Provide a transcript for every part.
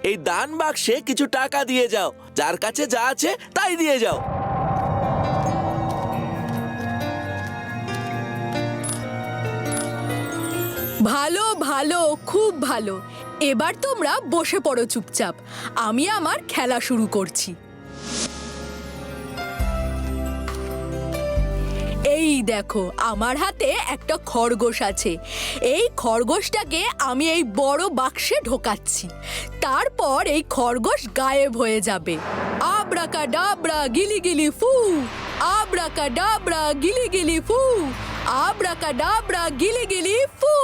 এই দান বাক্সে কিছু টাকা দিয়ে যাও, যার কাছে যা আছে তাই দিয়ে যাও। ভালো ভালো, খুব ভালো। এবার তোমরা বসে পড়ো চুপচাপ, আমি আমার খেলা শুরু করছি। এই দেখো, আমার হাতে একটা খরগোশ আছে। এই খরগোশটাকে আমি এই বড় বাক্সে ঢোকাচ্ছি, তারপর এই খরগোশ গায়েব হয়ে যাবে। আব্রাকাডাব্রা গিলি গিলি ফু, আব্রাকাডাব্রা গিলি গিলি ফু, আব্রাকাডাব্রা গিলি গিলি ফু।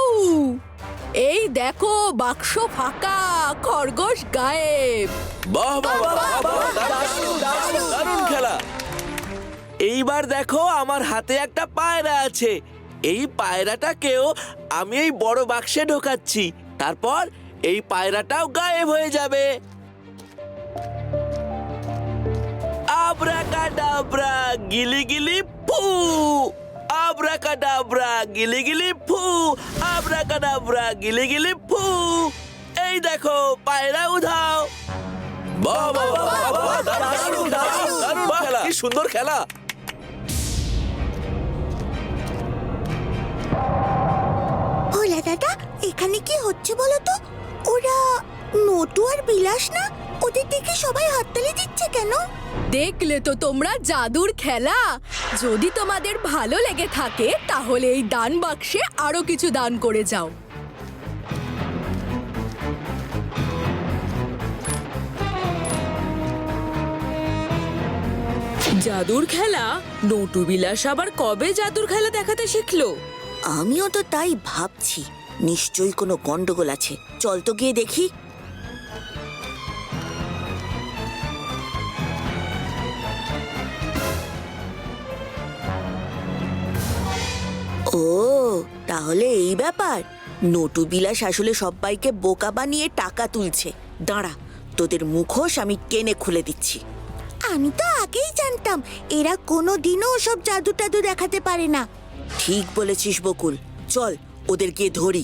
এই দেখো, বাক্স ফাঁকা, খরগোশ গায়েব। বাহ বাহ বাহ বাহ, দারুণ খেলা। এইবার দেখো, আমার হাতে একটা পায়রা আছে। এই পায়রাটাকেও আমি এই বড় বাক্সে ঢোকাচ্ছি, তারপর এই পায়রাটাও গায়েব হয়ে যাবে। আব্রাকাডাব্রা গিলি গিলি ফু, আব্রাকাডাব্রা গিলি গিলি ফু, আব্রাকাডাব্রা গিলি গিলি ফু। এই দেখো, পায়রা উধাও। বাহ বাহ বাহ বাহ, দারুণ খেলা, কি সুন্দর খেলা। ভোলা দাদা, এখানে কি হচ্ছে বলো তো? ওরা নটু আর বিলাস না? ওদের দেখে সবাই হাততালি দিচ্ছে কেন? দেখলে তো তোমরা জাদুর খেলা। যদি তোমাদের ভালো লেগে থাকে তাহলে এই দান বাক্সে আরো কিছু দান করে যাও। জাদুর খেলা? নটু বিলাস আবার কবে জাদুর খেলা দেখাতে শিখলো? আমিও তো তাই ভাবছি, নিশ্চয়ই কোনো গন্ডগোল আছে। চল তো গিয়ে দেখি। ও, তাহলে এই ব্যাপার। নটু বিলাস আসলে সবাইকে বোকা বানিয়ে টাকা তুলছে। দাঁড়া, তোদের মুখোশ আমি টেনে খুলে দিচ্ছি। আমি তো আগেই জানতাম এরা কোনোদিনও ওসব জাদু টাদু দেখাতে পারে না। ঠিক বলেছিস বকুল, চল ওদের গিয়ে ধরি।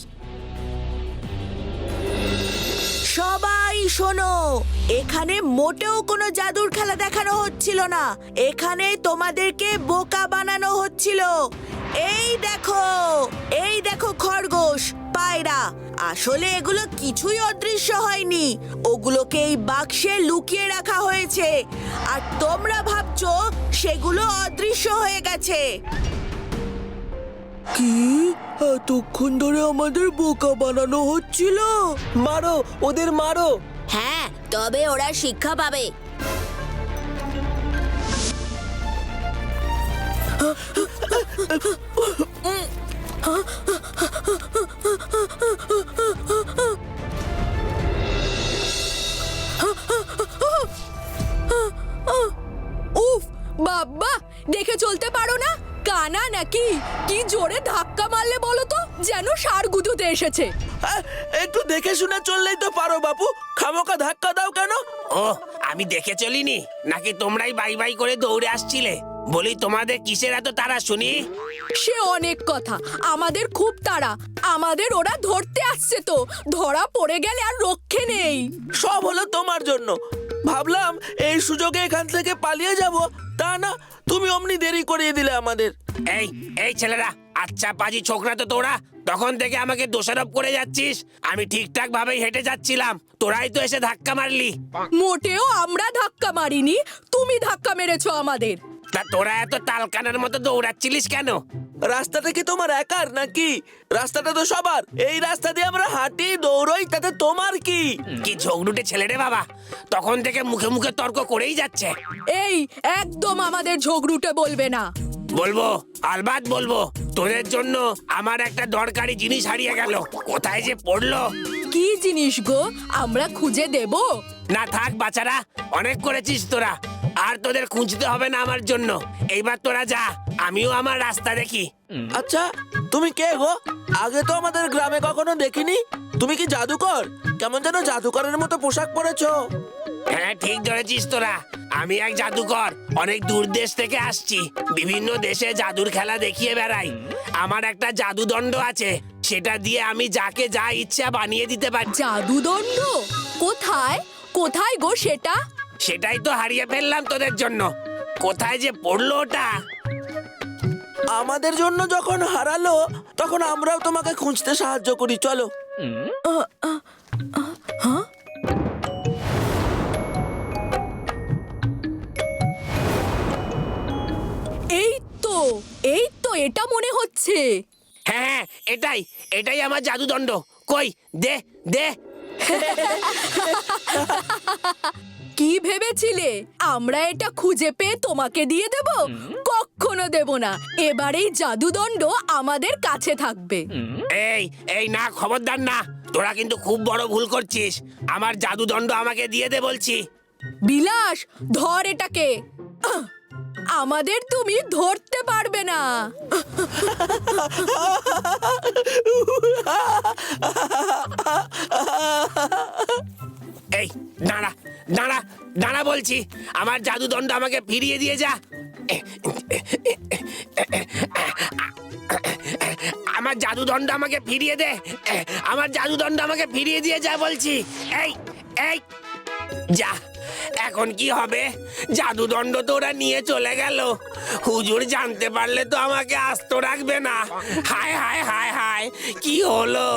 সবাই শোনো, এখানে মোটেও কোনো জাদুর খেলা দেখানো হচ্ছিল না। এখানে তোমাদেরকে বোকা বানানো হচ্ছিল। এই দেখো খরগোশ, পায়রা। আসলে এগুলো কিছুই অদৃশ্য হয়নি, ওগুলোকে এই বাক্সে লুকিয়ে রাখা হয়েছে। আর তোমরা ভাবছো সেগুলো অদৃশ্য হয়ে গেছে। কি, এতক্ষণ ধরে আমাদের বোকা বানানো হচ্ছিল? মারো ওদের, মারো। হ্যাঁ, তবে ওরা শিক্ষা পাবে। উফ বাবা, দেখে চলতে পারো না? কানা নাকি? কি জোরে ধাক্কা মারলে বলো তো, যেন ষাঁড় গুঁতোতে এসেছে। একটু দেখে শুনে চললেই তো পারো বাপু, খামোকা ধাক্কা দাও কেন? ও, আমি দেখে চলিনি নাকি তোমরাই বাই বাই করে দৌড়ে আসছিলে? বলি, তোমাদের কিসের এত তাড়া শুনি? সে অনেক কথা, আমাদের খুব তাড়া। আমাদের ওরা ধরতে আসছে, তো ধরা পড়ে গেলে আর রক্ষে নেই। সব হলো তোমার জন্য। ভাবলাম এই সুযোগে এখান থেকে পালিয়ে যাব, তা না, তুমি অমনি দেরি করিয়ে দিলে আমাদের। এই এই ছেলেরা, আচ্ছা পাজি ছোকরা তো তোরা, তখন থেকে আমাকে দোষারোপ করে যাচ্ছিস। আমি ঠিকঠাক ভাবেই হেঁটে যাচ্ছিলাম, তোরাই তো এসে ধাক্কা মারলি। মোটেও আমরা ধাক্কা মারিনি, তুমি ধাক্কা মেরেছো আমাদের। তা তোরা এত তালকানের মতো দৌড়াচ্ছিলিস কেন? রাস্তাটা কি তোমার একার নাকি? রাস্তাটা তো সবার। এই রাস্তা দিয়ে আমরা হাঁটি, দৌড়ই, তাতে তোমার কি? কি ঝগড়ুটে ছেলে রে বাবা, তখন থেকে মুখে মুখে তর্ক করেই যাচ্ছে। এই, একদম আমাদের ঝগড়ুটে বলবে না। বলবো, আলবাত বলবো। তোদের জন্য আমার একটা দরকারি জিনিস হারিয়ে গেল, কোথায় যে পড়লো। কি জিনিস গো? আমরা খুঁজে দেব? না থাক বাচারা, অনেক করেছিস তোরা, আর তোদের খুঁজতে হবে না আমার জন্য। এইবার তোরা যা, আমিও আমার রাস্তা দেখি। আচ্ছা, তুমি কে গো? আগে তো আমাদের গ্রামে কখনো দেখিনি। তুমি কি জাদুকর? কেমন যেন জাদুকরের মতো পোশাক পরেছো। হ্যাঁ, ঠিক ধরেছিস তোরা, আমি এক জাদুকর। অনেক দূর দেশ থেকে আসছি, বিভিন্ন দেশে জাদুর খেলা দেখিয়ে বেড়াই। আমার একটা জাদুদণ্ড আছে, সেটা দিয়ে আমি যাকে যা ইচ্ছা বানিয়ে দিতে পারি। জাদুদণ্ড কোথায় কোথায় গো সেটা? সেটাই তো হারিয়ে ফেললাম তোদের জন্য। কোথায় যে পড়লো ওটা? আমাদের জন্য যখন হারালো তখন আমরাও তোমাকে খুঁজতে সাহায্য করি, চলো। এই তো এটা মনে হচ্ছে। হ্যাঁ হ্যাঁ, এটাই এটাই আমার জাদুদণ্ড। কই দে দে। কি ভেবেছিলে আমরা এটা খুঁজে পেয়ে তোমাকে দিয়ে দেব? কখনো দেব না। এবার এই জাদুদণ্ড আমাদের কাছে থাকবে। এই এই না, খবরদার না, তোরা কিন্তু খুব বড় ভুল করছিস। আমার জাদুদণ্ড আমাকে দিয়ে দে বলছি। বিলাস, ধর এটাকে। আমাদের তুমি ধরতে পারবে না। এই দাঁড়া দাঁড়া দাঁড়া বলছি, আমার জাদুদণ্ড আমাকে ফিরিয়ে দিয়ে যা। আমার জাদুদণ্ড আমাকে ফিরিয়ে দে। আমার জাদুদণ্ড আমাকে ফিরিয়ে দিয়ে যা বলছি। এই এই যা। এখন কি হবে? জাদুদণ্ড তো ওরা নিয়ে চলে গেল। হুজুর জানতে পারলে তো আমাকে আস্ত রাখবে না। হায় হায় হায় হায়, কি হলো?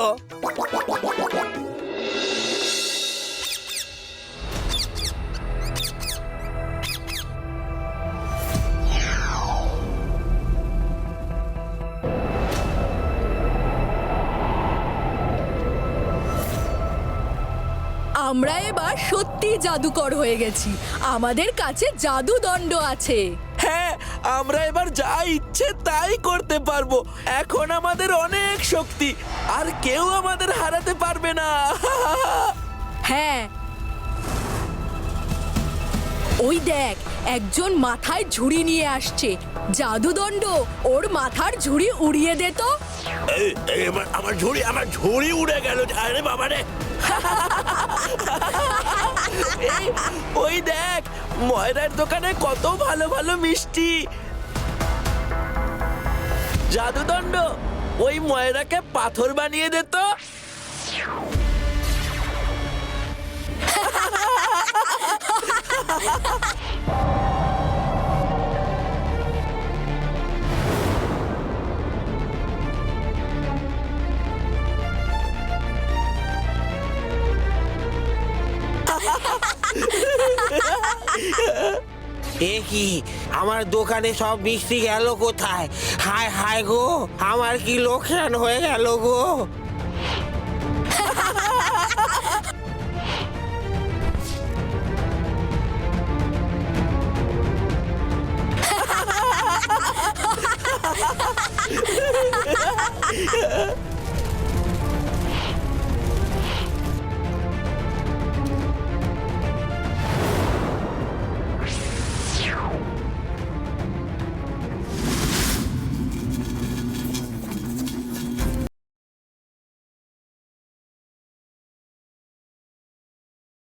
আমরা এবার সত্যি জাদুকর হয়ে গেছি। আমাদের কাছে জাদুদণ্ড আছে। হ্যাঁ, আমরা এবার যা ইচ্ছে তাই করতে পারবো। এখন আমাদের অনেক শক্তি, আর কেউ আমাদের হারাতে পারবে না। হ্যাঁ, ওই দেখ, একজন মাথায় ঝুড়ি নিয়ে আসছে। জাদুদণ্ড, ওর মাথার ঝুড়ি উড়িয়ে দে তো। আমার ঝুড়ি উড়ে গেল। আরে বাবা রে! ওই দেখ, ময়রার দোকানে কত ভালো ভালো মিষ্টি। জাদুদণ্ড, ওই ময়রাকে পাথর বানিয়ে দে তো। এ কি, আমার দোকানে সব মিষ্টি গেল কোথায়? হায় হায় গো, আমার কি লোকসান হয়ে গেল গো।